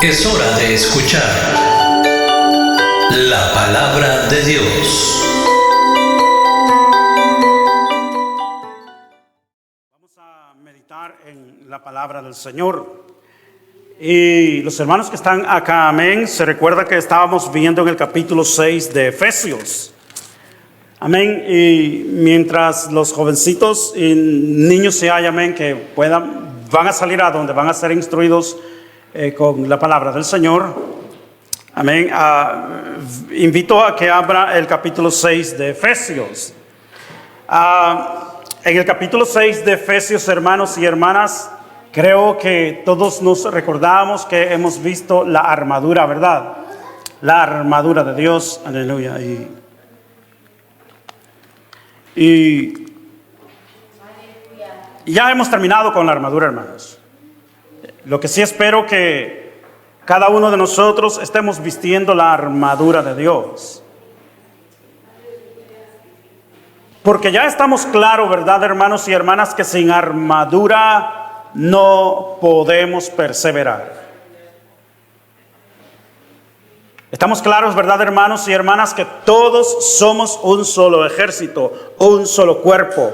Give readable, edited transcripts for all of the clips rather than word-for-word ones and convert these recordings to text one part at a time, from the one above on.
Es hora de escuchar la palabra de Dios. Vamos a meditar en la palabra del Señor. Y los hermanos que están acá, amén, se recuerda que estábamos viendo en el capítulo 6 de Efesios. Amén. Y mientras los jovencitos y niños se hallan, amén, que van a salir a donde van a ser instruidos con la palabra del Señor. Amén. Invito a que abra el capítulo 6 de Efesios. En el capítulo 6 de Efesios, hermanos y hermanas, creo que todos nos recordamos que hemos visto la armadura, ¿verdad? La armadura de Dios. Aleluya. Y ya hemos terminado con la armadura, hermanos. Lo que sí espero que cada uno de nosotros estemos vistiendo la armadura de Dios. Porque ya estamos claros, ¿verdad, hermanos y hermanas, que sin armadura no podemos perseverar? Estamos claros, ¿verdad, hermanos y hermanas, que todos somos un solo ejército, un solo cuerpo?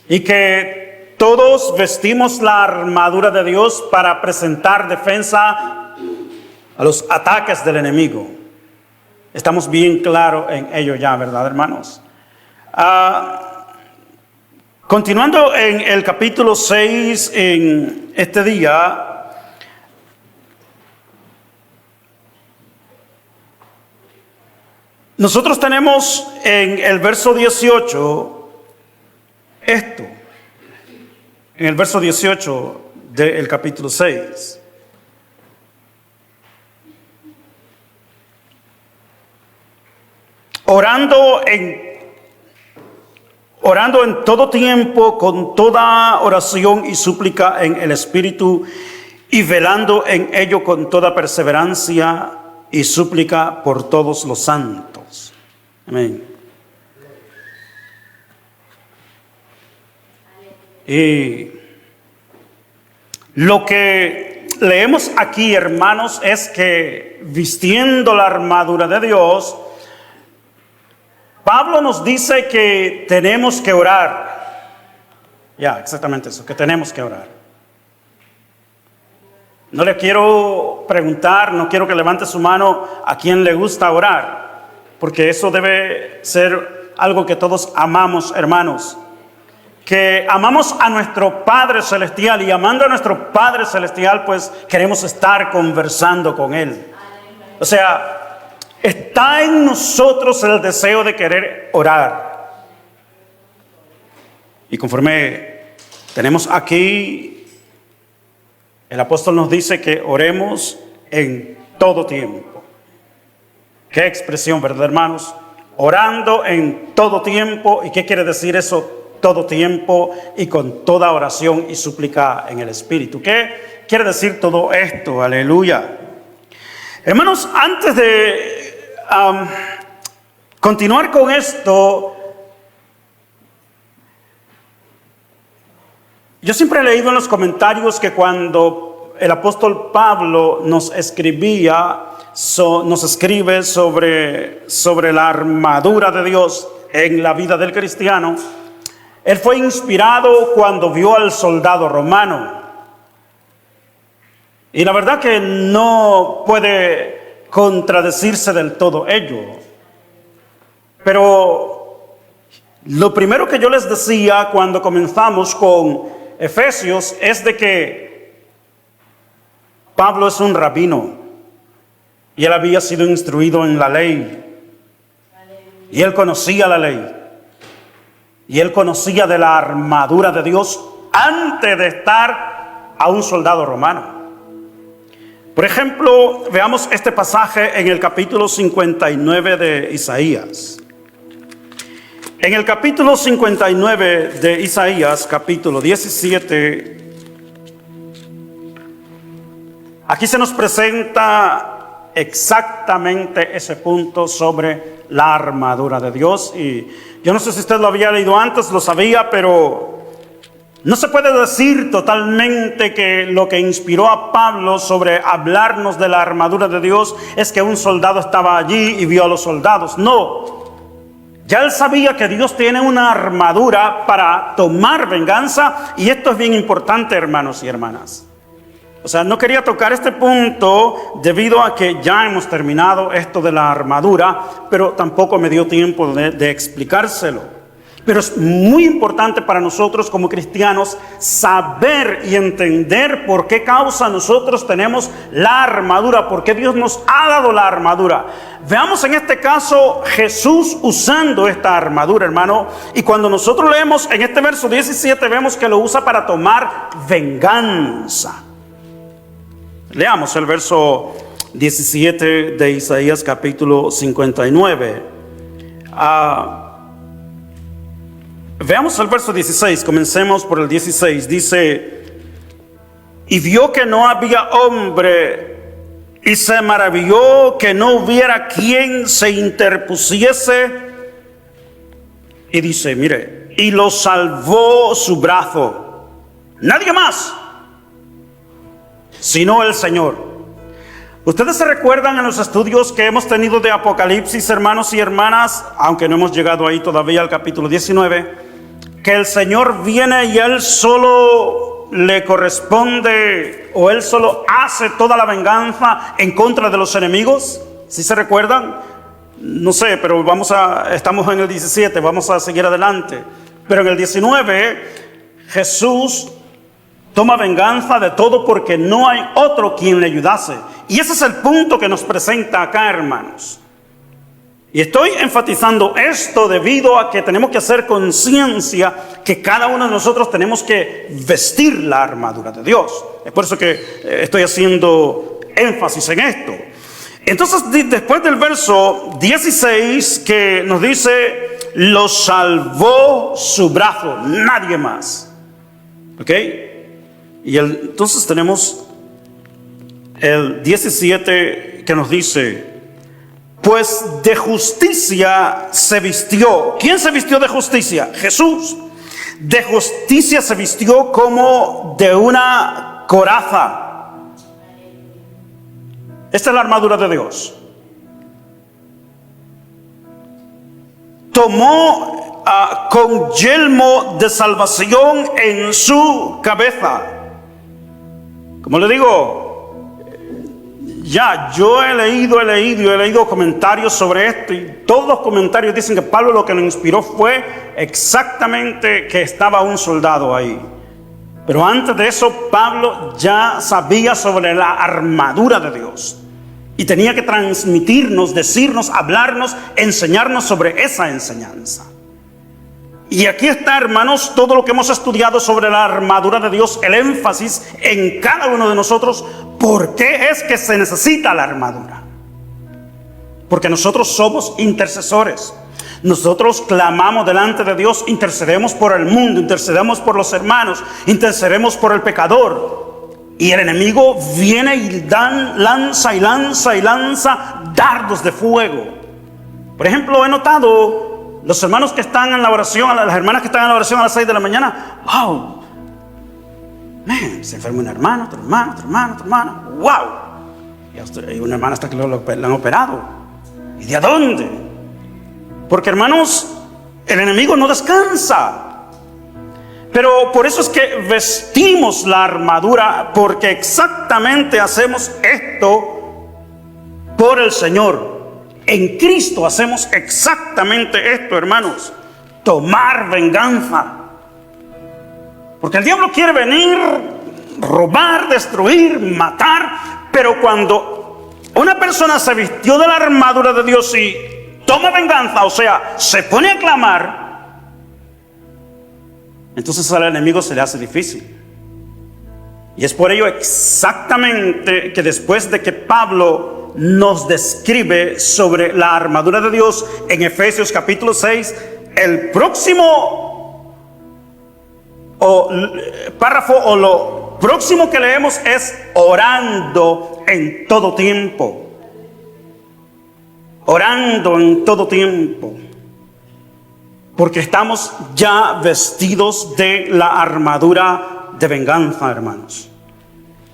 Y que todos vestimos la armadura de Dios para presentar defensa a los ataques del enemigo. Estamos bien claros en ello ya, ¿verdad, hermanos? Continuando en el capítulo 6 en este día, nosotros tenemos en el verso 18 esto. En el verso 18 del capítulo 6. Orando en todo tiempo, con toda oración y súplica en el Espíritu, y velando en ello con toda perseverancia y súplica por todos los santos. Amén. Y lo que leemos aquí, hermanos, es que vistiendo la armadura de Dios, Pablo nos dice que tenemos que orar. Ya, exactamente eso, que tenemos que orar. No le quiero preguntar, no quiero que levante su mano a quien le gusta orar, porque eso debe ser algo que todos amamos, hermanos. Que amamos a nuestro Padre Celestial, y amando a nuestro Padre Celestial, pues queremos estar conversando con Él. O sea, está en nosotros el deseo de querer orar. Y conforme tenemos aquí, el apóstol nos dice que oremos en todo tiempo. Qué expresión, ¿verdad, hermanos? Orando en todo tiempo. ¿Y qué quiere decir eso? Todo tiempo y con toda oración y súplica en el Espíritu. ¿Qué quiere decir todo esto? Aleluya. Hermanos, antes de continuar con esto, yo siempre he leído en los comentarios que cuando el apóstol Pablo nos escribe sobre la armadura de Dios en la vida del cristiano, él fue inspirado cuando vio al soldado romano. Y la verdad que no puede contradecirse del todo ello. Pero lo primero que yo les decía cuando comenzamos con Efesios es de que Pablo es un rabino. Y él había sido instruido en la ley. Y él conocía la ley. Y él conocía de la armadura de Dios antes de estar a un soldado romano. Por ejemplo, veamos este pasaje en el capítulo 59 de Isaías. En el capítulo 59 de Isaías, capítulo 17, aquí se nos presenta exactamente ese punto sobre la armadura de Dios. Y yo no sé si usted lo había leído antes, lo sabía, pero No se puede decir totalmente que lo que inspiró a Pablo sobre hablarnos de la armadura de Dios es que un soldado estaba allí y vio a los soldados. No, ya él sabía que Dios tiene una armadura para tomar venganza, y esto es bien importante, hermanos y hermanas. O sea, no quería tocar este punto debido a que ya hemos terminado esto de la armadura, pero tampoco me dio tiempo de explicárselo. Pero es muy importante para nosotros como cristianos saber y entender por qué causa nosotros tenemos la armadura, por qué Dios nos ha dado la armadura. Veamos en este caso Jesús usando esta armadura, hermano. Y cuando nosotros leemos en este verso 17, vemos que lo usa para tomar venganza. Leamos el verso 17 de Isaías capítulo 59. Veamos el verso 16, comencemos por el 16. Dice: y vio que no había hombre, y se maravilló que no hubiera quien se interpusiese. Y dice, mire, y lo salvó su brazo, nadie más, sino el Señor. Ustedes se recuerdan en los estudios que hemos tenido de Apocalipsis, hermanos y hermanas, aunque no hemos llegado ahí todavía al capítulo 19, que el Señor viene y Él solo le corresponde, o Él solo hace toda la venganza en contra de los enemigos. ¿Sí se recuerdan? No sé, pero estamos en el 17, vamos a seguir adelante. Pero en el 19, Jesús toma venganza de todo porque no hay otro quien le ayudase. Y ese es el punto que nos presenta acá, hermanos. Y estoy enfatizando esto debido a que tenemos que hacer conciencia que cada uno de nosotros tenemos que vestir la armadura de Dios. Es por eso que estoy haciendo énfasis en esto. Entonces, después del verso 16 que nos dice, lo salvó su brazo, nadie más. ¿Ok? Y entonces tenemos el 17 que nos dice, pues de justicia se vistió. ¿Quién se vistió de justicia? Jesús. De justicia se vistió como de una coraza. Esta es la armadura de Dios. Tomó con yelmo de salvación en su cabeza. Como le digo, yo he leído comentarios sobre esto, y todos los comentarios dicen que Pablo lo que lo inspiró fue exactamente que estaba un soldado ahí. Pero antes de eso, Pablo ya sabía sobre la armadura de Dios. Y tenía que transmitirnos, decirnos, hablarnos, enseñarnos sobre esa enseñanza. Y aquí está, hermanos, todo lo que hemos estudiado sobre la armadura de Dios, el énfasis en cada uno de nosotros. ¿Por qué es que se necesita la armadura? Porque nosotros somos intercesores. Nosotros clamamos delante de Dios, intercedemos por el mundo, intercedemos por los hermanos, intercedemos por el pecador. Y el enemigo viene y lanza dardos de fuego. Por ejemplo, he notado los hermanos que están en la oración, las hermanas que están en la oración a las 6 de la mañana. ¡Wow! Se enferma un hermano, otro hermano. ¡Wow! Y una hermana hasta que la han operado. ¿Y de dónde? Porque, hermanos, el enemigo no descansa. Pero por eso es que vestimos la armadura, porque exactamente hacemos esto por el Señor. En Cristo hacemos exactamente esto, hermanos: tomar venganza. Porque el diablo quiere venir, robar, destruir, matar. Pero cuando una persona se vistió de la armadura de Dios y toma venganza, o sea, se pone a clamar, entonces al enemigo se le hace difícil. Y es por ello exactamente que después de que Pablo nos describe sobre la armadura de Dios en Efesios capítulo 6, el próximo párrafo o lo próximo que leemos es orando en todo tiempo. Orando en todo tiempo. Porque estamos ya vestidos de la armadura de venganza, hermanos.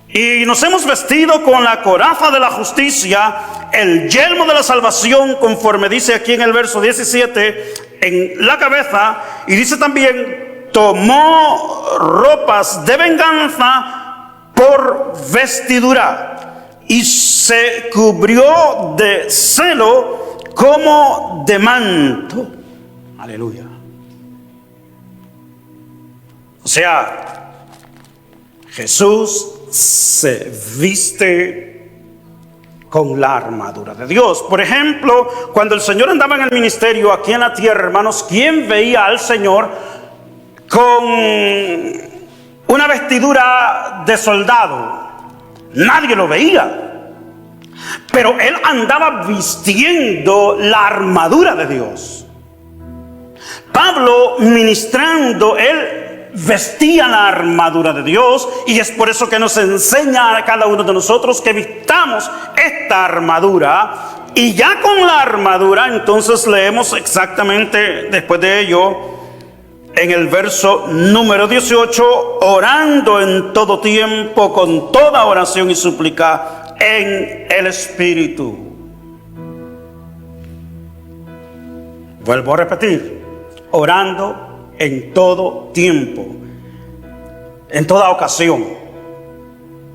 Y nos hemos vestido con la coraza de la justicia, el yelmo de la salvación, conforme dice aquí en el verso 17, en la cabeza. Y dice también, tomó ropas de venganza por vestidura y se cubrió de celo como de manto. Aleluya. O sea, Jesús se viste con la armadura de Dios. Por ejemplo, cuando el Señor andaba en el ministerio aquí en la tierra, hermanos, ¿quién veía al Señor con una vestidura de soldado? Nadie lo veía. Pero Él andaba vistiendo la armadura de Dios. Pablo, ministrando, él vestía la armadura de Dios, y es por eso que nos enseña a cada uno de nosotros que vistamos esta armadura. Y ya con la armadura, entonces leemos exactamente después de ello, en el verso número 18, orando en todo tiempo, con toda oración y súplica en el Espíritu. Vuelvo a repetir, orando en todo tiempo, en toda ocasión.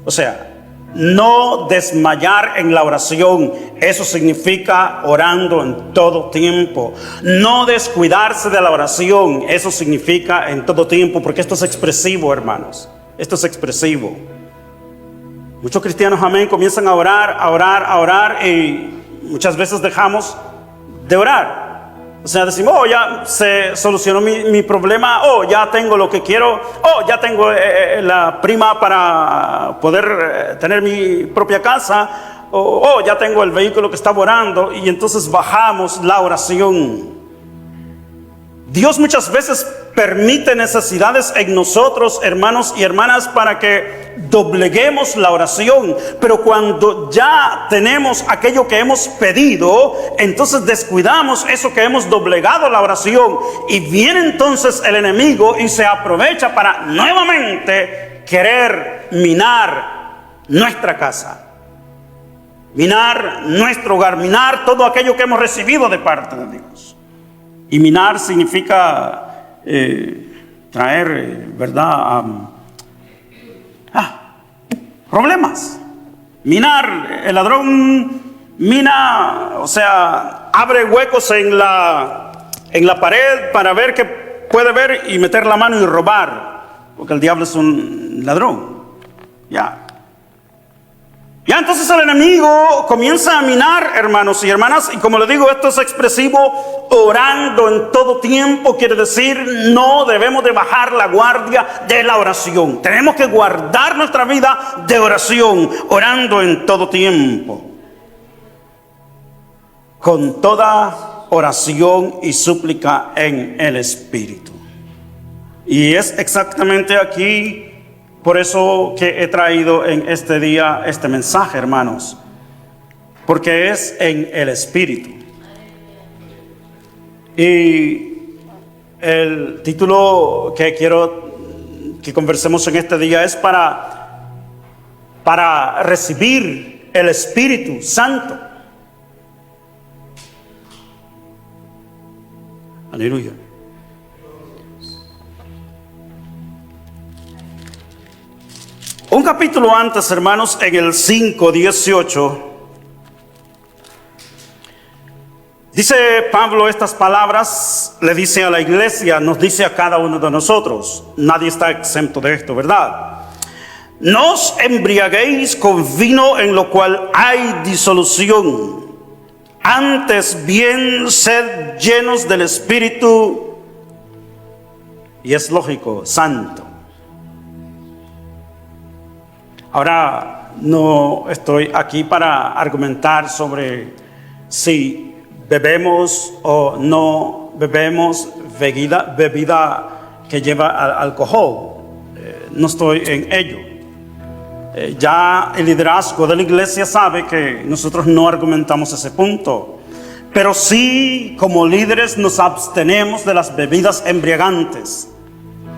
O sea, no desmayar en la oración. Eso significa orando en todo tiempo. No descuidarse de la oración. Eso significa en todo tiempo, porque esto es expresivo, hermanos. Esto es expresivo. Muchos cristianos, amén, comienzan a orar y muchas veces dejamos de orar. O sea, decimos, oh, ya se solucionó mi problema, oh, ya tengo lo que quiero, oh, ya tengo la prima para poder tener mi propia casa, oh, ya tengo el vehículo que estaba orando, y entonces bajamos la oración. Dios muchas veces permite necesidades en nosotros, hermanos y hermanas, para que dobleguemos la oración. Pero cuando ya tenemos aquello que hemos pedido, entonces descuidamos eso que hemos doblegado la oración. Y viene entonces el enemigo y se aprovecha para nuevamente querer minar nuestra casa, minar nuestro hogar, minar todo aquello que hemos recibido de parte de Dios. Y minar significa traer, ¿verdad? Problemas. Minar, el ladrón mina, o sea, abre huecos en la pared para ver qué puede ver y meter la mano y robar, porque el diablo es un ladrón. Ya entonces el enemigo comienza a minar, hermanos y hermanas, y como les digo, esto es expresivo, orando en todo tiempo, quiere decir, no debemos de bajar la guardia de la oración. Tenemos que guardar nuestra vida de oración, orando en todo tiempo, con toda oración y súplica en el Espíritu. Y es exactamente aquí, por eso que he traído en este día este mensaje, hermanos, porque es en el Espíritu. Y el título que quiero que conversemos en este día es para recibir el Espíritu Santo. Aleluya. Un capítulo antes, hermanos, en el 5:18, dice Pablo estas palabras, le dice a la iglesia, nos dice a cada uno de nosotros, nadie está exento de esto, ¿verdad? No os embriaguéis con vino en lo cual hay disolución, antes bien sed llenos del Espíritu, y es lógico, santo. Ahora, no estoy aquí para argumentar sobre si bebemos o no bebemos bebida que lleva alcohol. No estoy en ello. Ya el liderazgo de la iglesia sabe que nosotros no argumentamos ese punto. Pero sí, como líderes, nos abstenemos de las bebidas embriagantes.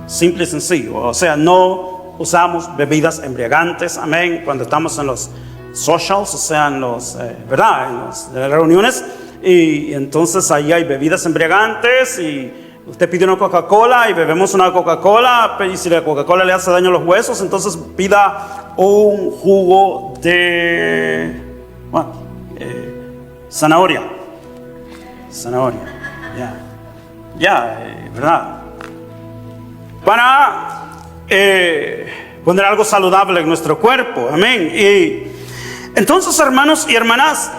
Simple y sencillo. O sea, no usamos bebidas embriagantes. Amén. Cuando estamos en los socials, o sea, en los, ¿verdad? En las reuniones. Y entonces ahí hay bebidas embriagantes y usted pide una Coca-Cola y bebemos una Coca-Cola. Y si la Coca-Cola le hace daño a los huesos, entonces pida un jugo de zanahoria. ¿Verdad? Para poner algo saludable en nuestro cuerpo. Amén. Y entonces, hermanos y hermanas,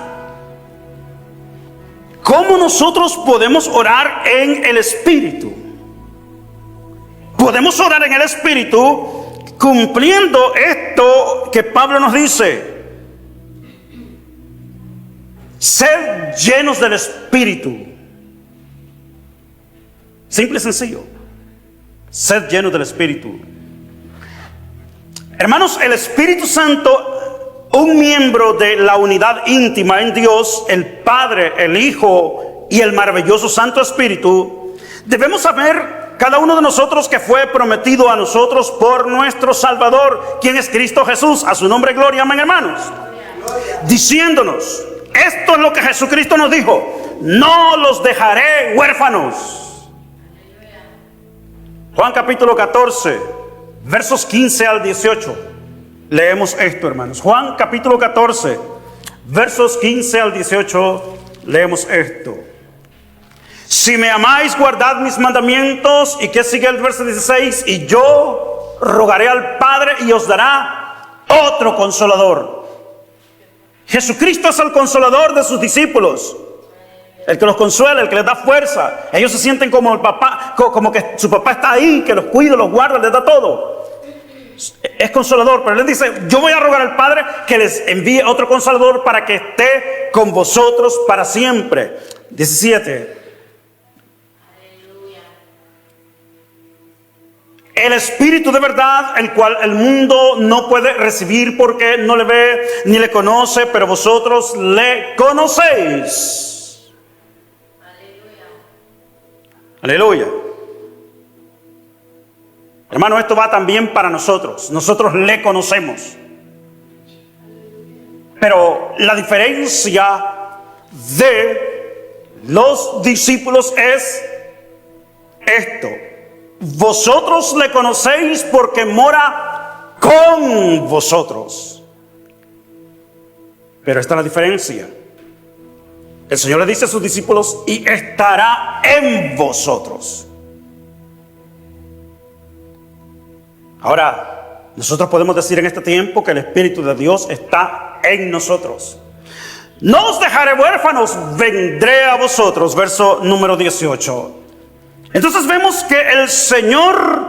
¿cómo nosotros podemos orar en el Espíritu? Podemos orar en el Espíritu cumpliendo esto que Pablo nos dice: sed llenos del Espíritu. Simple y sencillo. Sed llenos del Espíritu. Hermanos, el Espíritu Santo, un miembro de la unidad íntima en Dios, el Padre, el Hijo y el maravilloso Santo Espíritu, debemos saber cada uno de nosotros que fue prometido a nosotros por nuestro Salvador, quien es Cristo Jesús. A su nombre gloria, amén, hermanos. Diciéndonos, esto es lo que Jesucristo nos dijo: no los dejaré huérfanos. Juan capítulo 14, versos 15 al 18. Leemos esto, hermanos. Juan capítulo 14, versos 15 al 18. Leemos esto: si me amáis, guardad mis mandamientos. ¿Y qué sigue el verso 16? Y yo rogaré al Padre y os dará otro consolador. Jesucristo es el consolador de sus discípulos, el que los consuela, el que les da fuerza. Ellos se sienten como el papá, como que su papá está ahí, que los cuida, los guarda, les da todo. Es consolador, pero él dice: yo voy a rogar al Padre que les envíe otro consolador para que esté con vosotros para siempre. 17. El Espíritu de verdad, el cual el mundo no puede recibir porque no le ve ni le conoce, pero vosotros le conocéis. Aleluya. Hermano, esto va también para nosotros. Nosotros le conocemos. Pero la diferencia de los discípulos es esto: vosotros le conocéis porque mora con vosotros. Pero esta es la diferencia. El Señor le dice a sus discípulos: y estará en vosotros. Ahora, nosotros podemos decir en este tiempo que el Espíritu de Dios está en nosotros. No os dejaré huérfanos, vendré a vosotros. Verso número 18. Entonces vemos que el Señor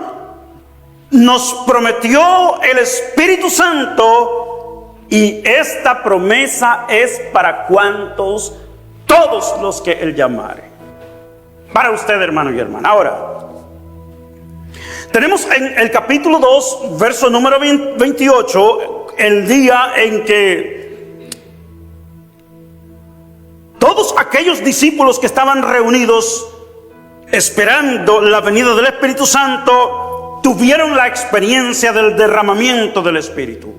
nos prometió el Espíritu Santo, y esta promesa es para cuantos, todos los que Él llamare. Para usted, hermano y hermana. Ahora, tenemos en el capítulo 2, verso número 28, el día en que todos aquellos discípulos que estaban reunidos esperando la venida del Espíritu Santo tuvieron la experiencia del derramamiento del Espíritu.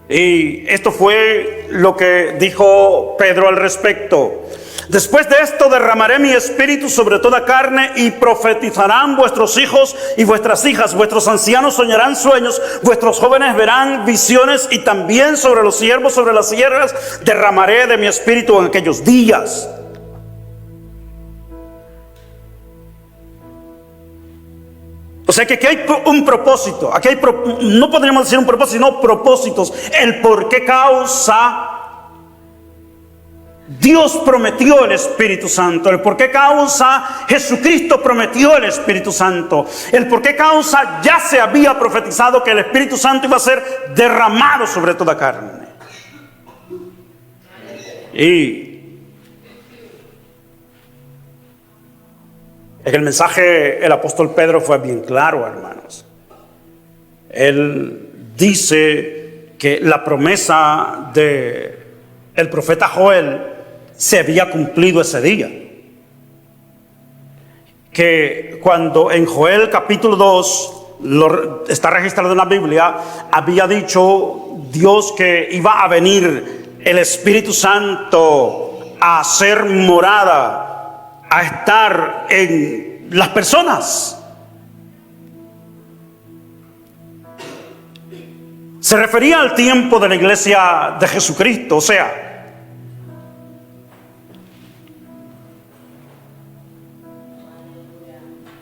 Y esto fue lo que dijo Pedro al respecto: después de esto derramaré mi espíritu sobre toda carne, y profetizarán vuestros hijos y vuestras hijas, vuestros ancianos soñarán sueños, vuestros jóvenes verán visiones, y también sobre los siervos, sobre las siervas, derramaré de mi espíritu en aquellos días. O sea que aquí hay un propósito. Aquí hay, no podríamos decir un propósito, sino propósitos. El por qué causa Dios prometió el Espíritu Santo. El por qué causa Jesucristo prometió el Espíritu Santo. El por qué causa ya se había profetizado que el Espíritu Santo iba a ser derramado sobre toda carne. Y en el mensaje el apóstol Pedro fue bien claro, hermanos. Él dice que la promesa de el profeta Joel se había cumplido ese día. Que cuando en Joel capítulo 2, está registrado en la Biblia, había dicho Dios que iba a venir el Espíritu Santo a hacer morada, a estar en las personas. Se refería al tiempo de la iglesia de Jesucristo, o sea,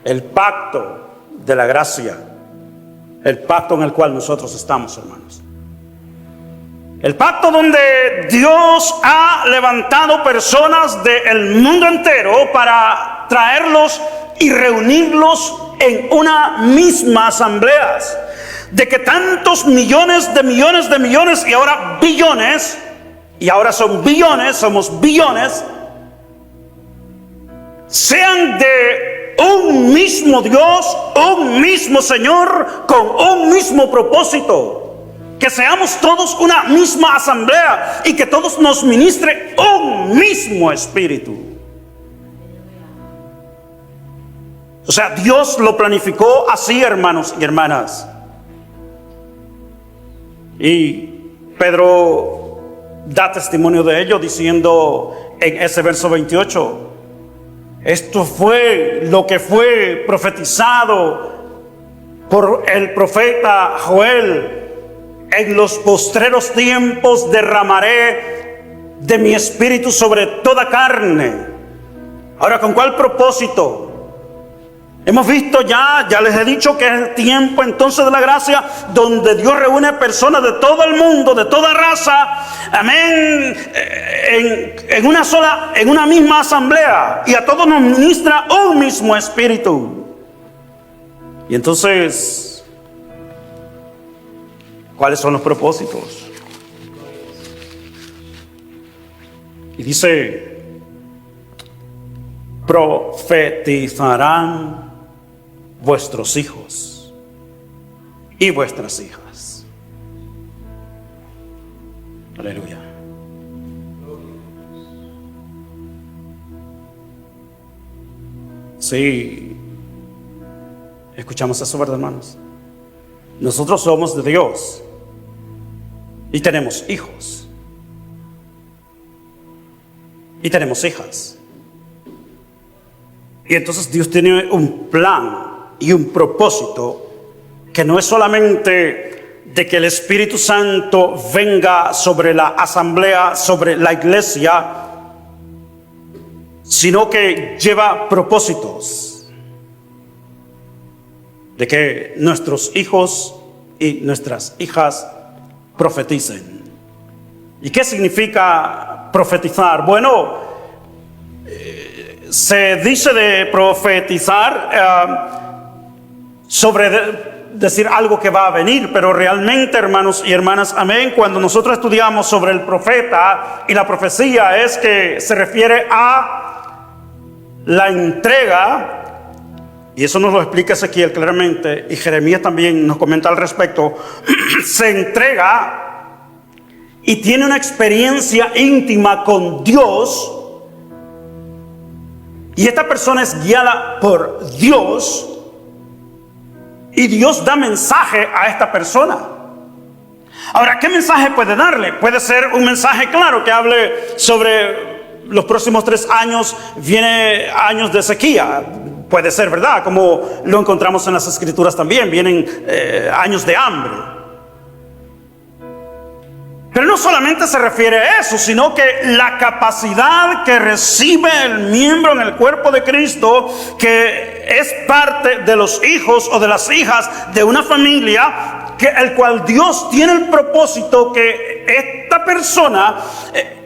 el pacto de la gracia, el pacto en el cual nosotros estamos, hermanos. El pacto donde Dios ha levantado personas del mundo entero para traerlos y reunirlos en una misma asamblea. De que tantos millones de millones de millones y ahora billones, y ahora son billones, somos billones, sean de un mismo Dios, un mismo Señor, con un mismo propósito. Que seamos todos una misma asamblea y que todos nos ministre un mismo espíritu. O sea, Dios lo planificó así, hermanos y hermanas. Y Pedro da testimonio de ello diciendo en ese verso 28, esto fue lo que fue profetizado por el profeta Joel: en los postreros tiempos derramaré de mi espíritu sobre toda carne. Ahora, ¿con cuál propósito? Hemos visto ya les he dicho que es el tiempo entonces de la gracia, donde Dios reúne personas de todo el mundo, de toda raza, amén, en una misma asamblea, y a todos nos ministra un mismo espíritu. Y entonces, ¿cuáles son los propósitos? Y dice, profetizarán vuestros hijos y vuestras hijas. Aleluya. Sí, escuchamos eso, ¿verdad, hermanos? Nosotros somos de Dios y tenemos hijos y tenemos hijas. Y entonces Dios tiene un plan y un propósito que no es solamente de que el Espíritu Santo venga sobre la asamblea, sobre la iglesia, sino que lleva propósitos de que nuestros hijos y nuestras hijas profeticen. ¿Y qué significa profetizar? Bueno, se dice de profetizar sobre decir algo que va a venir, pero realmente, hermanos y hermanas, amén, cuando nosotros estudiamos sobre el profeta y la profecía, es que se refiere a la entrega, y eso nos lo explica Ezequiel claramente, y Jeremías también nos comenta al respecto. Se entrega y tiene una experiencia íntima con Dios, y esta persona es guiada por Dios, y Dios da mensaje a esta persona. Ahora, ¿qué mensaje puede darle? Puede ser un mensaje claro que hable sobre los próximos 3 años, viene años de sequía. Puede ser, ¿verdad? Como lo encontramos en las Escrituras también, vienen años de hambre. Pero no solamente se refiere a eso, sino que la capacidad que recibe el miembro en el cuerpo de Cristo, que es parte de los hijos o de las hijas de una familia, que el cual Dios tiene el propósito que esta persona,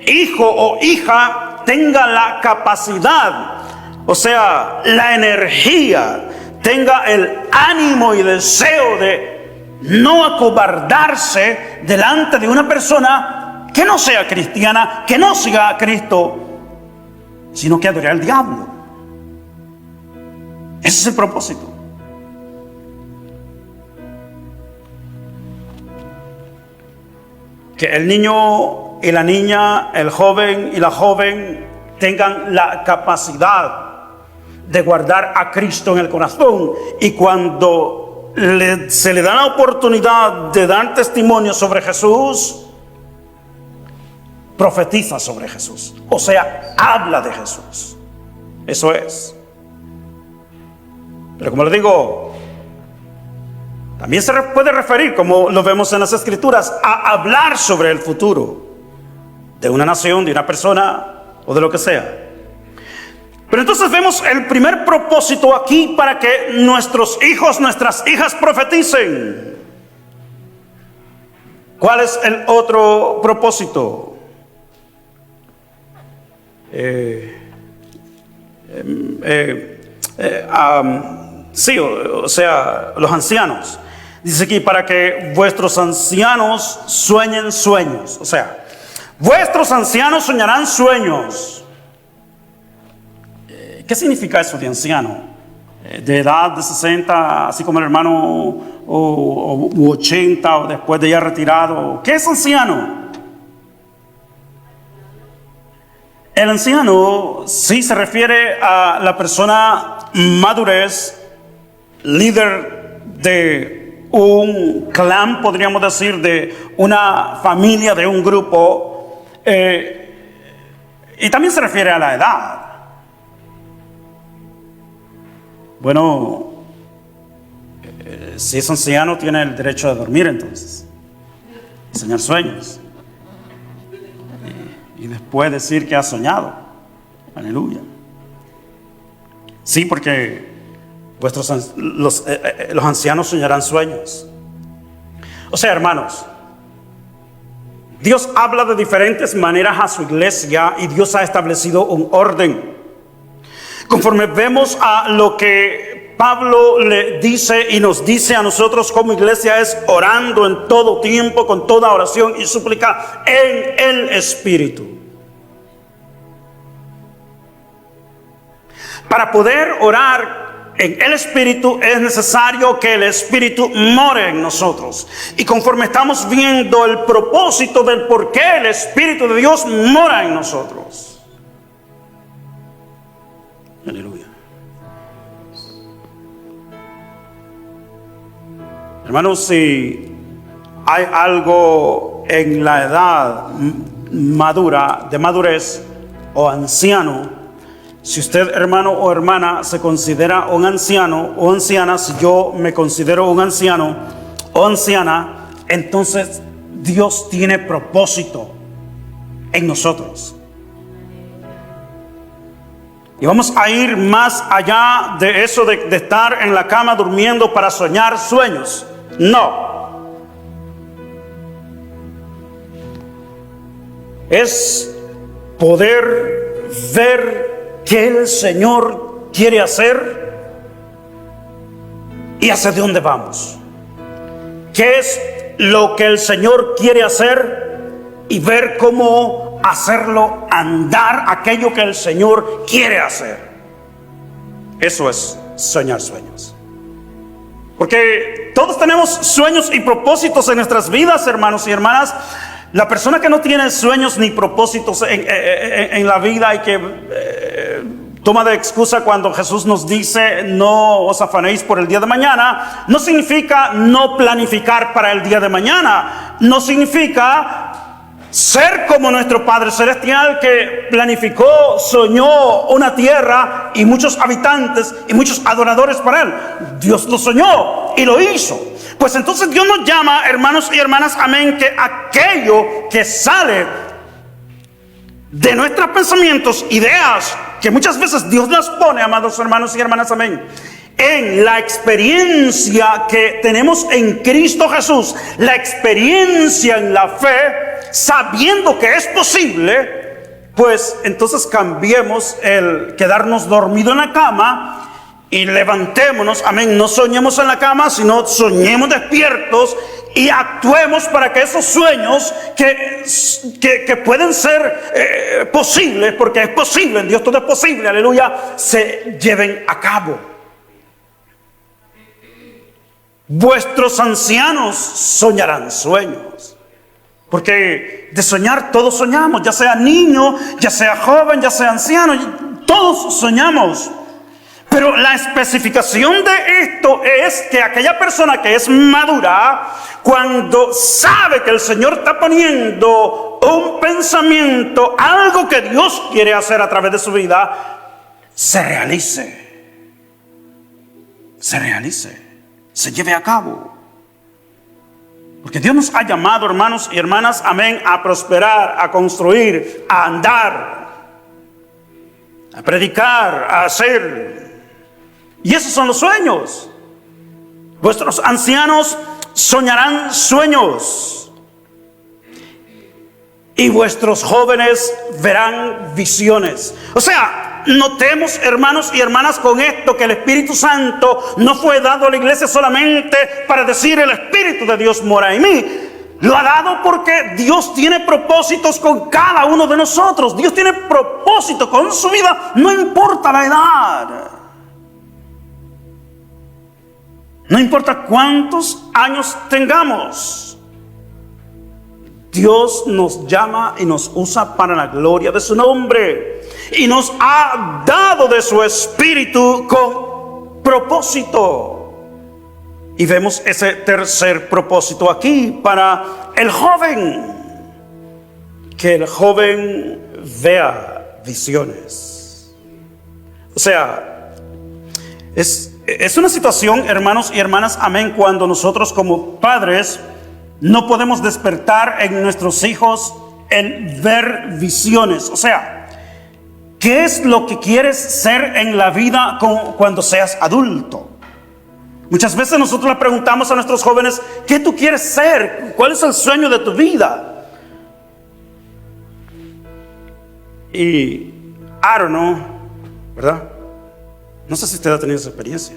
hijo o hija, tenga la capacidad, o sea, la energía, tenga el ánimo y deseo de no acobardarse delante de una persona que no sea cristiana, que no siga a Cristo, sino que adore al diablo. Ese es el propósito. Que el niño y la niña, el joven y la joven tengan la capacidad de guardar a Cristo en el corazón, y cuando se le da la oportunidad de dar testimonio sobre Jesús, profetiza sobre Jesús, o sea, habla de Jesús. Eso es. Pero como le digo, también se puede referir, como lo vemos en las Escrituras, a hablar sobre el futuro de una nación, de una persona o de lo que sea. Pero entonces vemos el primer propósito aquí para que nuestros hijos, nuestras hijas profeticen. ¿Cuál es el otro propósito? Sí, o sea, los ancianos. Dice aquí, para que vuestros ancianos sueñen sueños. O sea, vuestros ancianos soñarán sueños. ¿Qué significa eso de anciano? De edad de 60, así como el hermano, o 80, o después de ya retirado. ¿Qué es anciano? El anciano sí se refiere a la persona madurez, líder de un clan, podríamos decir, de una familia, de un grupo, y también se refiere a la edad. Bueno, si es anciano tiene el derecho de dormir entonces, y soñar sueños, y después decir que ha soñado. Aleluya. Sí, porque los ancianos soñarán sueños. O sea, hermanos, Dios habla de diferentes maneras a su iglesia, y Dios ha establecido un orden. Conforme vemos a lo que Pablo le dice y nos dice a nosotros como iglesia, es orando en todo tiempo, con toda oración y súplica en el Espíritu. Para poder orar en el Espíritu es necesario que el Espíritu more en nosotros. Y conforme estamos viendo el propósito del por qué el Espíritu de Dios mora en nosotros. Aleluya. Hermanos, si hay algo en la edad madura, de madurez o anciano, si usted, hermano o hermana, se considera un anciano o anciana, si yo me considero un anciano o anciana, entonces Dios tiene propósito en nosotros. Y vamos a ir más allá de eso de estar en la cama durmiendo para soñar sueños. No. Es poder ver qué el Señor quiere hacer y hacia dónde vamos. ¿Qué es lo que el Señor quiere hacer? Y ver cómo hacerlo andar, aquello que el Señor quiere hacer. Eso es soñar sueños. Porque todos tenemos sueños y propósitos en nuestras vidas, hermanos y hermanas. La persona que no tiene sueños ni propósitos en la vida, y que toma de excusa cuando Jesús nos dice no os afanéis por el día de mañana, no significa no planificar para el día de mañana. No significa ser como nuestro Padre Celestial, que planificó, soñó una tierra y muchos habitantes y muchos adoradores para Él. Dios lo soñó y lo hizo. Pues entonces Dios nos llama, hermanos y hermanas, amén, que aquello que sale de nuestros pensamientos, ideas, que muchas veces Dios las pone, amados hermanos y hermanas, amén, en la experiencia que tenemos en Cristo Jesús, la experiencia en la fe, sabiendo que es posible, pues entonces cambiemos el quedarnos dormido en la cama y levantémonos, amén. No soñemos en la cama, sino soñemos despiertos y actuemos para que esos sueños que pueden ser posibles, porque es posible, en Dios todo es posible, aleluya, se lleven a cabo. Vuestros ancianos soñarán sueños. Porque de soñar, todos soñamos, ya sea niño, ya sea joven, ya sea anciano, todos soñamos. Pero la especificación de esto es que aquella persona que es madura, cuando sabe que el Señor está poniendo un pensamiento, algo que Dios quiere hacer a través de su vida, se realice, se lleve a cabo. Porque Dios nos ha llamado, hermanos y hermanas, amén, a prosperar, a construir, a andar, a predicar, a hacer. Y esos son los sueños. Vuestros ancianos soñarán sueños, y vuestros jóvenes verán visiones. O sea, notemos, hermanos y hermanas, con esto que el Espíritu Santo no fue dado a la iglesia solamente para decir el Espíritu de Dios mora en mí. Lo ha dado porque Dios tiene propósitos con cada uno de nosotros. Dios tiene propósito con su vida, no importa la edad. No importa cuántos años tengamos. Dios nos llama y nos usa para la gloria de su nombre. Y nos ha dado de su Espíritu con propósito. Y vemos ese tercer propósito aquí para el joven. Que el joven vea visiones. O sea, es una situación, hermanos y hermanas, amén, cuando nosotros como padres no podemos despertar en nuestros hijos el ver visiones. O sea, ¿qué es lo que quieres ser en la vida cuando seas adulto? Muchas veces nosotros le preguntamos a nuestros jóvenes, ¿qué tú quieres ser? ¿Cuál es el sueño de tu vida? Y I don't know, ¿verdad? No sé si usted ha tenido esa experiencia,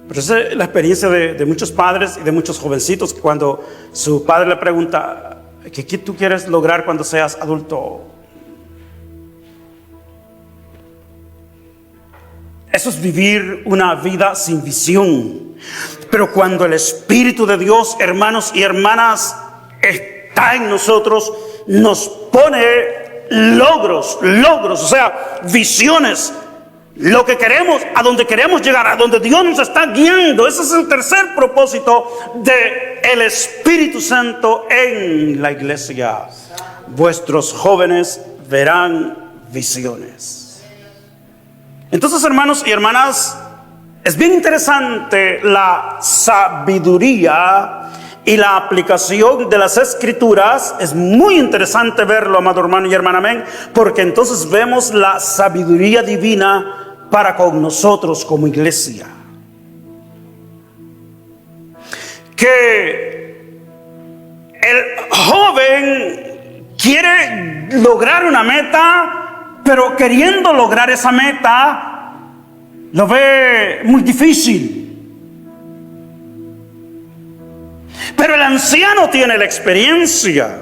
pero esa es la experiencia de muchos padres y de muchos jovencitos. Cuando su padre le pregunta, ¿qué tú quieres lograr cuando seas adulto? Eso es vivir una vida sin visión. Pero cuando el Espíritu de Dios, hermanos y hermanas, está en nosotros, nos pone logros, o sea, visiones. Lo que queremos, a donde queremos llegar, a donde Dios nos está guiando. Ese es el tercer propósito del Espíritu Santo en la iglesia. Vuestros jóvenes verán visiones. Entonces, hermanos y hermanas, es bien interesante la sabiduría y la aplicación de las Escrituras. Es muy interesante verlo, amado hermano y hermana, amén, porque entonces vemos la sabiduría divina para con nosotros como iglesia. Que el joven quiere lograr una meta, pero queriendo lograr esa meta lo ve muy difícil. Pero el anciano tiene la experiencia.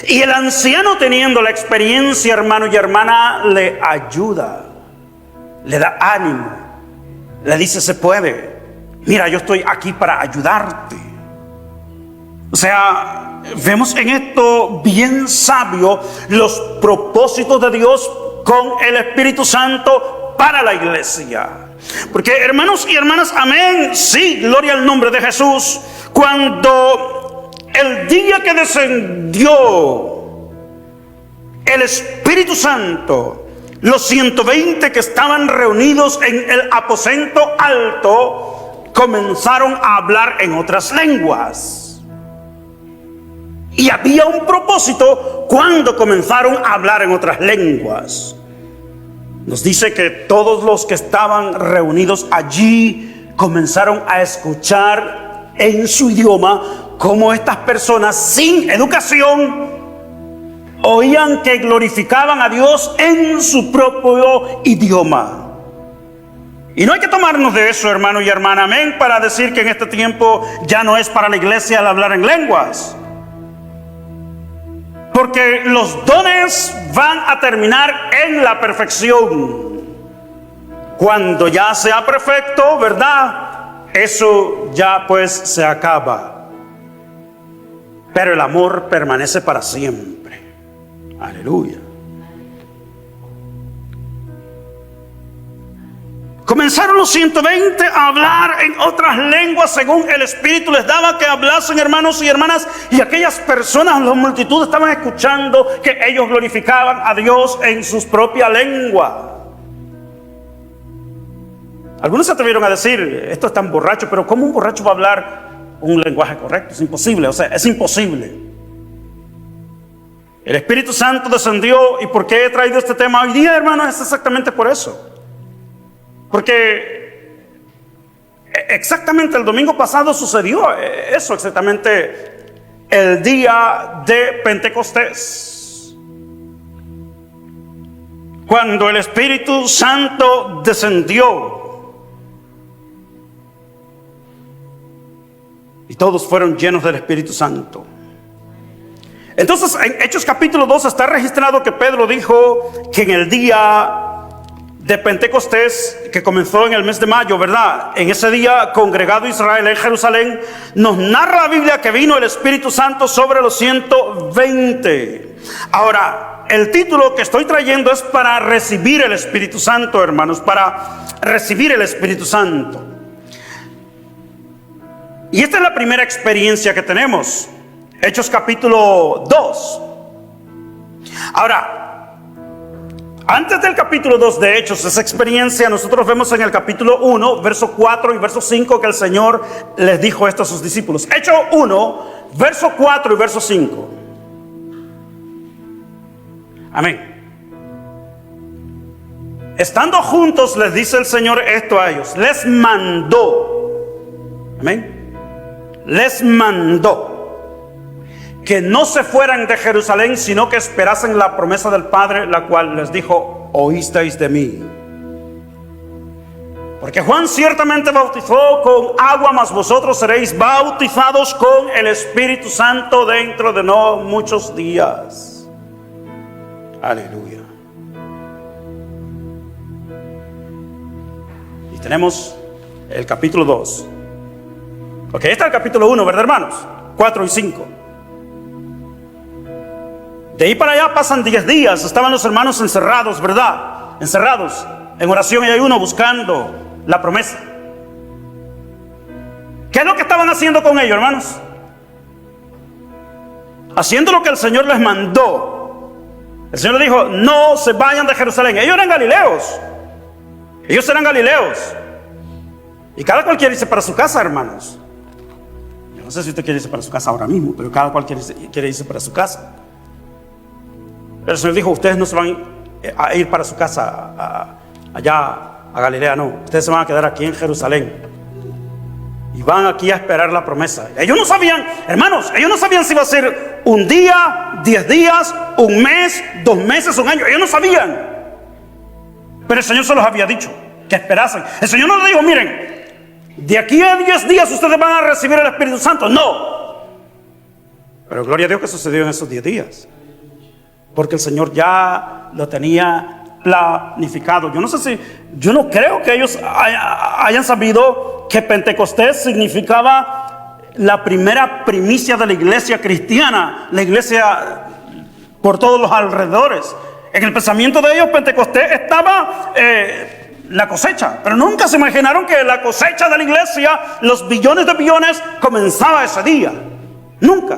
Y el anciano, teniendo la experiencia, hermano y hermana, le ayuda, le da ánimo, le dice: se puede, mira, yo estoy aquí para ayudarte. O sea, vemos en esto bien sabio los propósitos de Dios con el Espíritu Santo para la iglesia. Porque, hermanos y hermanas, amén, sí, gloria al nombre de Jesús. Cuando el día que descendió el Espíritu Santo, los 120 que estaban reunidos en el aposento alto comenzaron a hablar en otras lenguas. Y había un propósito cuando comenzaron a hablar en otras lenguas. Nos dice que todos los que estaban reunidos allí comenzaron a escuchar en su idioma cómo estas personas sin educación oían que glorificaban a Dios en su propio idioma. Y no hay que tomarnos de eso, hermano y hermana, amén, para decir que en este tiempo ya no es para la iglesia el hablar en lenguas. Porque los dones van a terminar en la perfección. Cuando ya sea perfecto, ¿verdad? Eso ya pues se acaba. pero el amor permanece para siempre. Aleluya. Comenzaron los 120 a hablar en otras lenguas según el Espíritu les daba que hablasen, hermanos y hermanas. Y aquellas personas, la multitud, estaban escuchando que ellos glorificaban a Dios en su propia lengua. Algunos se atrevieron a decir, esto es tan borracho, pero ¿cómo un borracho va a hablar un lenguaje correcto? Es imposible, o sea, es imposible. El Espíritu Santo descendió. ¿Y por qué he traído este tema hoy día, hermanos? Es exactamente por eso. Porque exactamente el domingo pasado sucedió eso, exactamente el día de Pentecostés, cuando el Espíritu Santo descendió y todos fueron llenos del Espíritu Santo. Entonces en Hechos capítulo 2 está registrado que Pedro dijo que en el día de Pentecostés, que comenzó en el mes de mayo, ¿verdad? En ese día, congregado Israel en Jerusalén, nos narra la Biblia que vino el Espíritu Santo sobre los 120. Ahora, el título que estoy trayendo es para recibir el Espíritu Santo, hermanos, para recibir el Espíritu Santo. Y esta es la primera experiencia que tenemos, Hechos capítulo 2. Ahora, antes del capítulo 2 de Hechos, esa experiencia, nosotros vemos en el capítulo 1, verso 4 y verso 5, que el Señor les dijo esto a sus discípulos. Hechos 1, verso 4 y verso 5. Amén. Estando juntos, les dice el Señor esto a ellos. Les mandó. Amén. Les mandó que no se fueran de Jerusalén, sino que esperasen la promesa del Padre, la cual les dijo: oísteis de mí. Porque Juan ciertamente bautizó con agua, mas vosotros seréis bautizados con el Espíritu Santo dentro de no muchos días. Aleluya. Y tenemos el capítulo 2. Ok, está el capítulo 1, ¿verdad, hermanos? 4 y 5. De ahí para allá pasan 10 días. Estaban los hermanos encerrados, ¿verdad? Encerrados en oración y ayuno, buscando la promesa. ¿Qué es lo que estaban haciendo con ellos, hermanos? Haciendo lo que el Señor les mandó. El Señor les dijo: no se vayan de Jerusalén. Ellos eran galileos. Ellos eran galileos. Y cada cual quiere irse para su casa, hermanos. Yo no sé si usted quiere irse para su casa ahora mismo, pero cada cual quiere irse para su casa. El Señor dijo: ustedes no se van a ir para su casa allá a Galilea, no. Ustedes se van a quedar aquí en Jerusalén y van aquí a esperar la promesa. Ellos no sabían, hermanos, ellos no sabían si iba a ser un día, 10 días, un mes, 2 meses, un año. Ellos no sabían. Pero el Señor se los había dicho que esperasen. El Señor no les dijo: miren, de aquí a 10 días ustedes van a recibir el Espíritu Santo. No. Pero gloria a Dios que sucedió en esos 10 días. Porque el Señor ya lo tenía planificado. Yo no creo que ellos hayan sabido que Pentecostés significaba la primera primicia de la iglesia cristiana, la iglesia por todos los alrededores. En el pensamiento de ellos, Pentecostés estaba la cosecha, pero nunca se imaginaron que la cosecha de la iglesia, los billones de billones, comenzaba ese día. Nunca.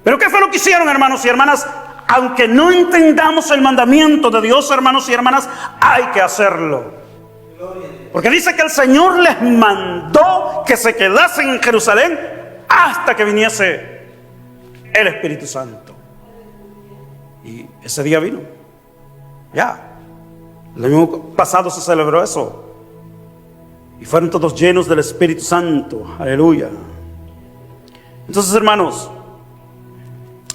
Pero ¿qué fue lo que hicieron, hermanos y hermanas? Aunque no entendamos el mandamiento de Dios, hermanos y hermanas, hay que hacerlo. Porque dice que el Señor les mandó que se quedasen en Jerusalén hasta que viniese el Espíritu Santo. Y ese día vino. Ya. El año pasado se celebró eso. Y fueron todos llenos del Espíritu Santo. Aleluya. Entonces, hermanos,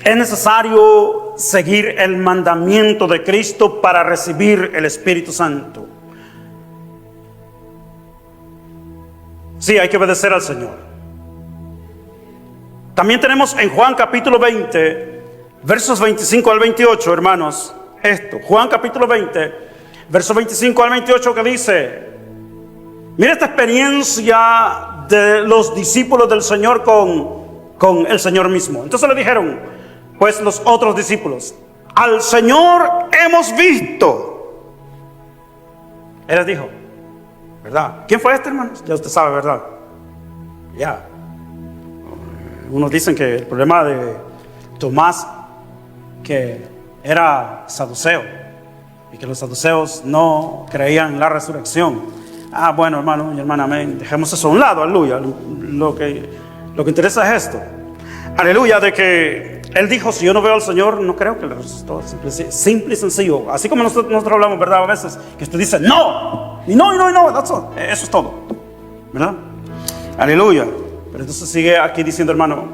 es necesario seguir el mandamiento de Cristo para recibir el Espíritu Santo. Sí, hay que obedecer al Señor. También tenemos en Juan capítulo 20, versos 25 al 28, hermanos, esto. Juan capítulo 20, versos 25 al 28, que dice: mira esta experiencia de los discípulos del Señor con con el Señor mismo. Entonces le dijeron, pues los otros discípulos, al Señor hemos visto. Él les dijo, ¿verdad? ¿Quién fue este, hermanos? Ya usted sabe, ¿verdad? Ya. Unos dicen que el problema de Tomás, que era saduceo, y que los saduceos no creían en la resurrección. Bueno, hermano y hermana, amén. Dejemos eso a un lado, aleluya. Lo que interesa es esto. Aleluya, de que él dijo, si yo no veo al Señor, no creo que le resucitó. Simple y sencillo. Así como nosotros hablamos, ¿verdad? A veces, que usted dice, no, y no, that's all. Eso es todo, ¿verdad? Aleluya. Pero entonces sigue aquí diciendo, hermano,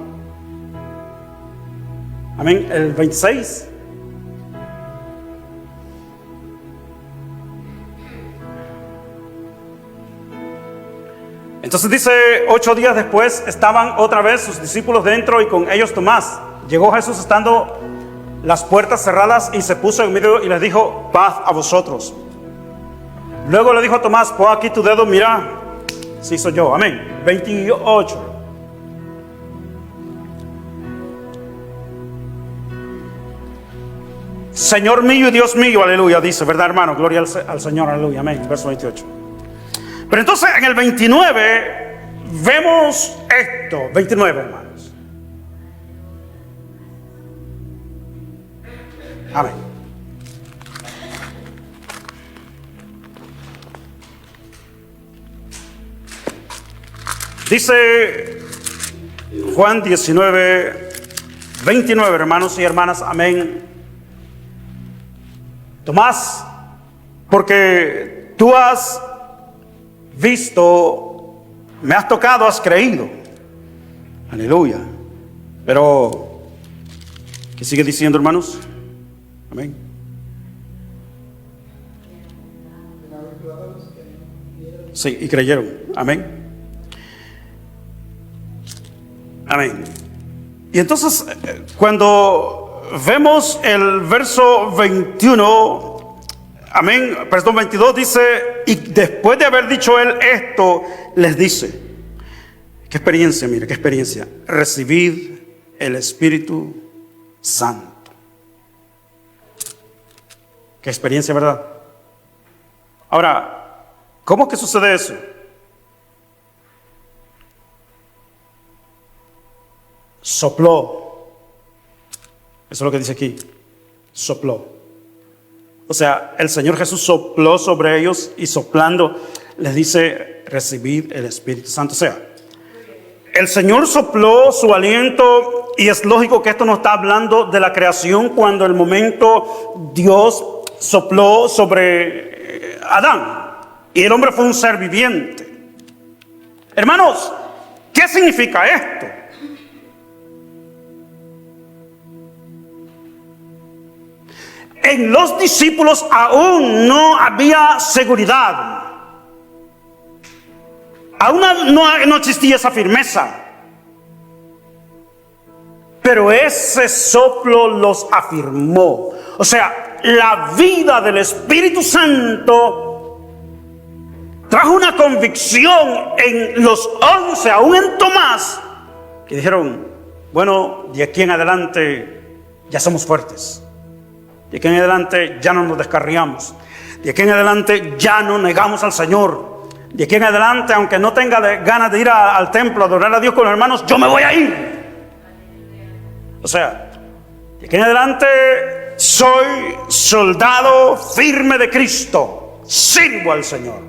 amén, el 26. Entonces dice, 8 días después estaban otra vez sus discípulos dentro y con ellos Tomás. Llegó Jesús estando las puertas cerradas y se puso en medio y les dijo, paz a vosotros. Luego le dijo a Tomás, pon aquí tu dedo, mira, sí soy yo, amén. 28. Señor mío y Dios mío, aleluya, dice, ¿verdad, hermano? Gloria al Señor, aleluya, amén. Verso 28. Pero entonces en el 29 vemos esto, 29, hermanos. Amén. Dice Juan 19, 29, hermanos y hermanas, amén. Tomás, porque tú has visto, me has tocado, has creído. Aleluya. Pero, ¿qué sigue diciendo, hermanos? Amén. Sí, y creyeron. Amén. Amén. Y entonces, cuando vemos el verso 21, amén, perdón, 22 dice, y después de haber dicho él esto, les dice, qué experiencia, mire, qué experiencia, recibid el Espíritu Santo. Qué experiencia, ¿verdad? Ahora, ¿cómo que sucede eso? Sopló. Eso es lo que dice aquí. Sopló. O sea, el Señor Jesús sopló sobre ellos y soplando les dice, recibid el Espíritu Santo. O sea, el Señor sopló su aliento y es lógico que esto no está hablando de la creación cuando el momento Dios sopló sobre Adán y el hombre fue un ser viviente. Hermanos, ¿qué significa esto? En los discípulos aún no había seguridad. Aún no existía esa firmeza. Pero ese soplo los afirmó. O sea, la vida del Espíritu Santo trajo una convicción en los 11, aún en Tomás, que dijeron, bueno, de aquí en adelante ya somos fuertes. De aquí en adelante ya no nos descarriamos. De aquí en adelante ya no negamos al Señor. De aquí en adelante, aunque no tenga ganas de ir al templo a adorar a Dios con los hermanos, yo me voy a ir. O sea, de aquí en adelante soy soldado firme de Cristo. Sirvo al Señor.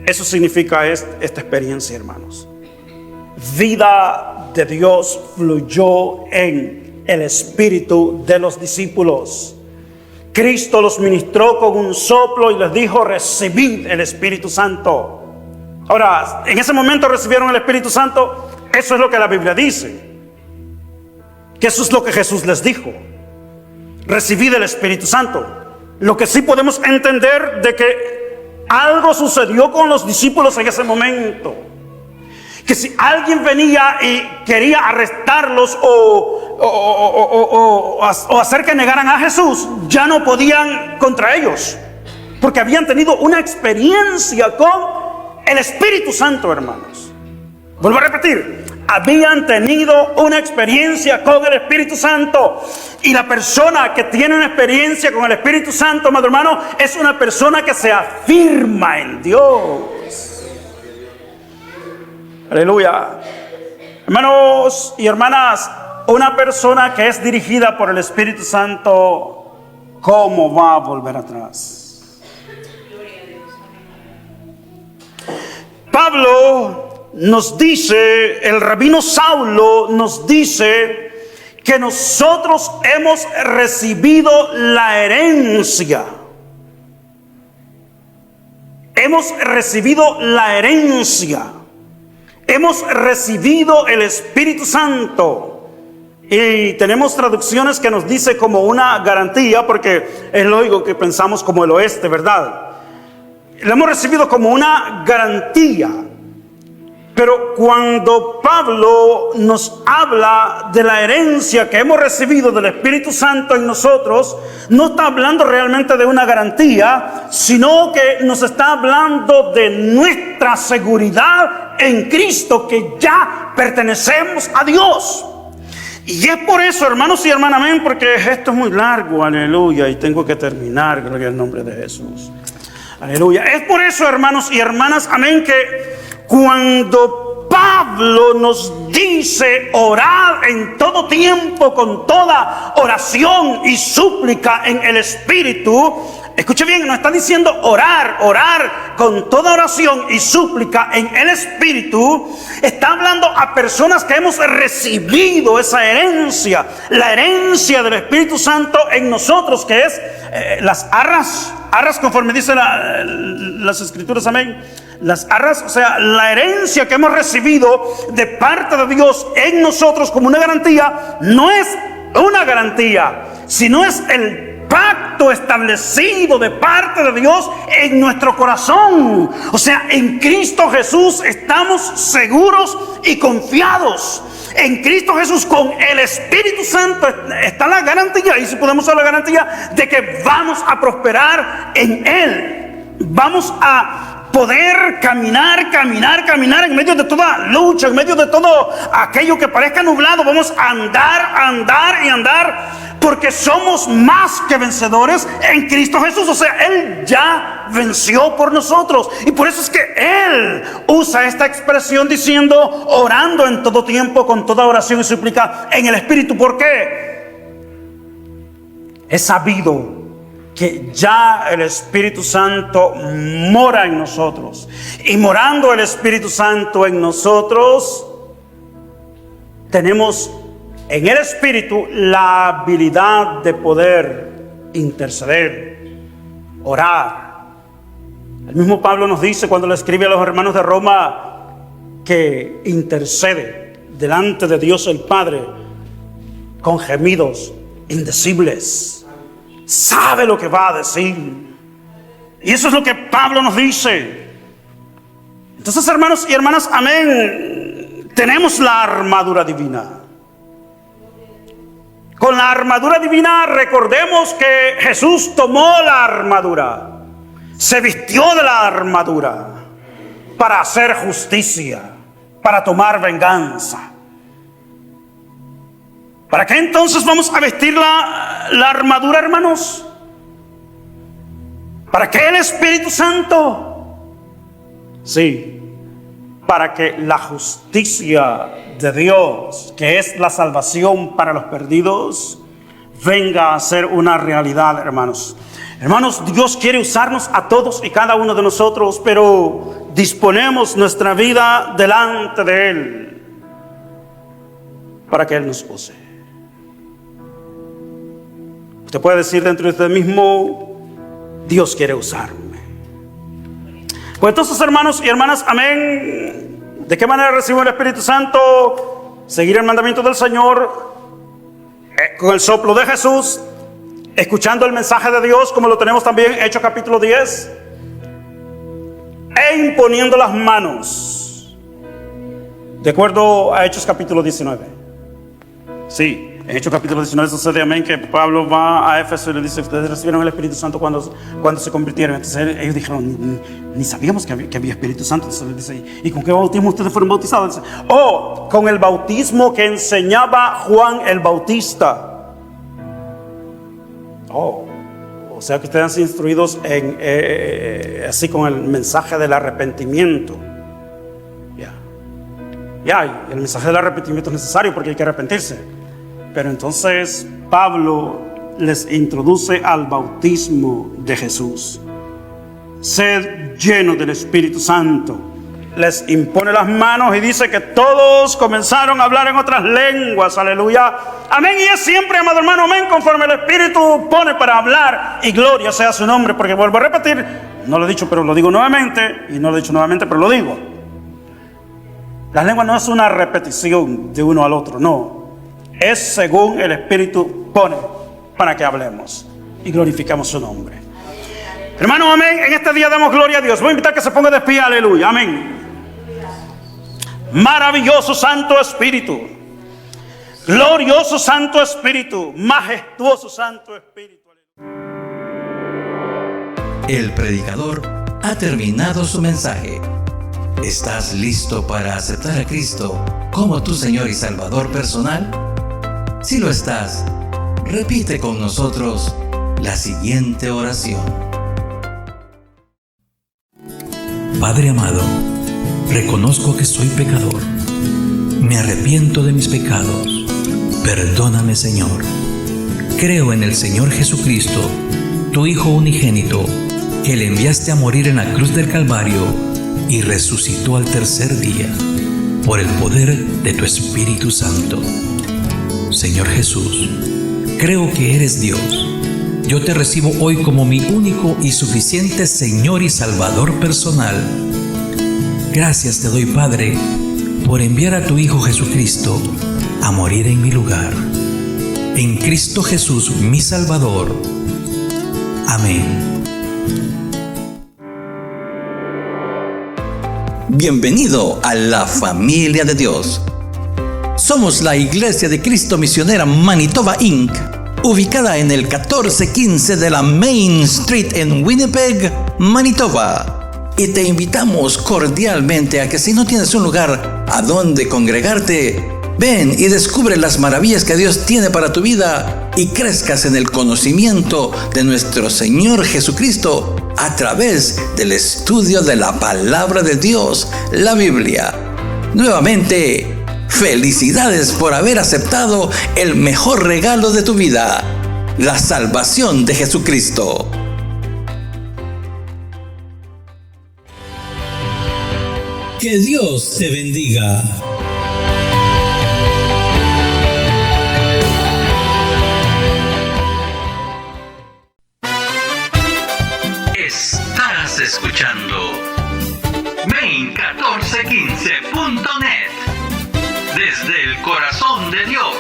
Eso significa esta experiencia, hermanos. Vida de Dios fluyó en el espíritu de los discípulos. Cristo los ministró con un soplo y les dijo, recibid el Espíritu Santo. Ahora, en ese momento recibieron el Espíritu Santo. Eso es lo que la Biblia dice, que eso es lo que Jesús les dijo, recibid el Espíritu Santo. Lo que sí podemos entender de que algo sucedió con los discípulos en ese momento, que si alguien venía y quería arrestarlos o hacer que negaran a Jesús, ya no podían contra ellos, porque habían tenido una experiencia con el Espíritu Santo, hermanos. Vuelvo a repetir, habían tenido una experiencia con el Espíritu Santo. Y la persona que tiene una experiencia con el Espíritu Santo, amado hermano, es una persona que se afirma en Dios. Aleluya. Hermanos y hermanas, una persona que es dirigida por el Espíritu Santo, ¿cómo va a volver atrás? Pablo nos dice, el rabino Saulo nos dice que nosotros hemos recibido la herencia. Hemos recibido la herencia. Hemos recibido el Espíritu Santo. Y tenemos traducciones que nos dice como una garantía, porque es lógico que pensamos como el oeste, ¿verdad? Lo hemos recibido como una garantía. Pero cuando Pablo nos habla de la herencia que hemos recibido del Espíritu Santo en nosotros, no está hablando realmente de una garantía, sino que nos está hablando de nuestra seguridad en Cristo, que ya pertenecemos a Dios. Y es por eso, hermanos y hermanas, amén, porque esto es muy largo, aleluya, y tengo que terminar, gloria al nombre de Jesús. Aleluya. Es por eso, hermanos y hermanas, amén, que cuando Pablo nos dice orar en todo tiempo con toda oración y súplica en el Espíritu, escuche bien, no está diciendo orar con toda oración y súplica en el Espíritu. Está hablando a personas que hemos recibido esa herencia, la herencia del Espíritu Santo en nosotros, que es las arras conforme dicen las Escrituras, amén. Las arras, o sea, la herencia que hemos recibido de parte de Dios en nosotros como una garantía, no es una garantía, sino es el pacto establecido de parte de Dios en nuestro corazón. O sea, en Cristo Jesús estamos seguros y confiados. En Cristo Jesús, con el Espíritu Santo, está la garantía, y si podemos usar la garantía de que vamos a prosperar en Él. Vamos a poder caminar en medio de toda lucha, en medio de todo aquello que parezca nublado. Vamos a andar, porque somos más que vencedores en Cristo Jesús. O sea, Él ya venció por nosotros, y por eso es que Él usa esta expresión diciendo orando en todo tiempo con toda oración y súplica en el Espíritu. ¿Por qué? Es sabido que ya el Espíritu Santo mora en nosotros, y morando el Espíritu Santo en nosotros, tenemos en el Espíritu la habilidad de poder interceder, orar. El mismo Pablo nos dice cuando le escribe a los hermanos de Roma que intercede delante de Dios el Padre con gemidos indecibles. Sabe lo que va a decir. Y eso es lo que Pablo nos dice. Entonces, hermanos y hermanas, amén, tenemos la armadura divina. Con la armadura divina, recordemos que Jesús tomó la armadura, se vistió de la armadura para hacer justicia, para tomar venganza. ¿Para qué entonces vamos a vestir la armadura, hermanos? ¿Para qué el Espíritu Santo? Sí, para que la justicia de Dios, que es la salvación para los perdidos, venga a ser una realidad, hermanos. Hermanos, Dios quiere usarnos a todos y cada uno de nosotros, pero disponemos nuestra vida delante de Él para que Él nos use. Usted puede decir dentro de usted mismo: Dios quiere usarme. Pues entonces, hermanos y hermanas, amén. ¿De qué manera recibo el Espíritu Santo? Seguir el mandamiento del Señor, con el soplo de Jesús, escuchando el mensaje de Dios, como lo tenemos también en Hechos capítulo 10, e imponiendo las manos, de acuerdo a Hechos capítulo 19. Sí, En Hechos capítulo 19 sucede, amén, que Pablo va a Éfeso y le dice: ustedes recibieron el Espíritu Santo cuando se convirtieron. Entonces ellos dijeron: ni sabíamos que había Espíritu Santo. Entonces le dice: ¿y con qué bautismo ustedes fueron bautizados? Dice: con el bautismo que enseñaba Juan el Bautista. O sea que ustedes han sido instruidos así con el mensaje del arrepentimiento. Ya, el mensaje del arrepentimiento es necesario porque hay que arrepentirse. Pero entonces Pablo les introduce al bautismo de Jesús. Sed llenos del Espíritu Santo. Les impone las manos y dice que todos comenzaron a hablar en otras lenguas. Aleluya. Amén. Y es siempre, amado hermano, amén, conforme el Espíritu pone para hablar. Y gloria sea su nombre. Porque vuelvo a repetir, no lo he dicho pero lo digo nuevamente. Y no lo he dicho nuevamente pero lo digo. Las lenguas no es una repetición de uno al otro, no. Es según el Espíritu pone para que hablemos y glorificamos su nombre. Hermano, amén. En este día damos gloria a Dios. Voy a invitar que se ponga de pie, aleluya, amén. Maravilloso Santo Espíritu, glorioso Santo Espíritu, majestuoso Santo Espíritu. El predicador ha terminado su mensaje. ¿Estás listo para aceptar a Cristo como tu Señor y Salvador personal? Si lo estás, repite con nosotros la siguiente oración. Padre amado, reconozco que soy pecador. Me arrepiento de mis pecados. Perdóname, Señor. Creo en el Señor Jesucristo, tu Hijo unigénito, que le enviaste a morir en la cruz del Calvario y resucitó al tercer día por el poder de tu Espíritu Santo. Señor Jesús, creo que eres Dios. Yo te recibo hoy como mi único y suficiente Señor y Salvador personal. Gracias te doy, Padre, por enviar a tu Hijo Jesucristo a morir en mi lugar. En Cristo Jesús, mi Salvador. Amén. Bienvenido a la familia de Dios. Somos la Iglesia de Cristo Misionera Manitoba Inc., ubicada en el 1415 de la Main Street en Winnipeg, Manitoba. Y te invitamos cordialmente a que si no tienes un lugar a donde congregarte, ven y descubre las maravillas que Dios tiene para tu vida y crezcas en el conocimiento de nuestro Señor Jesucristo a través del estudio de la palabra de Dios, la Biblia. Nuevamente, felicidades por haber aceptado el mejor regalo de tu vida, la salvación de Jesucristo. Que Dios te bendiga. Estás escuchando Main1415.net desde el corazón de Dios.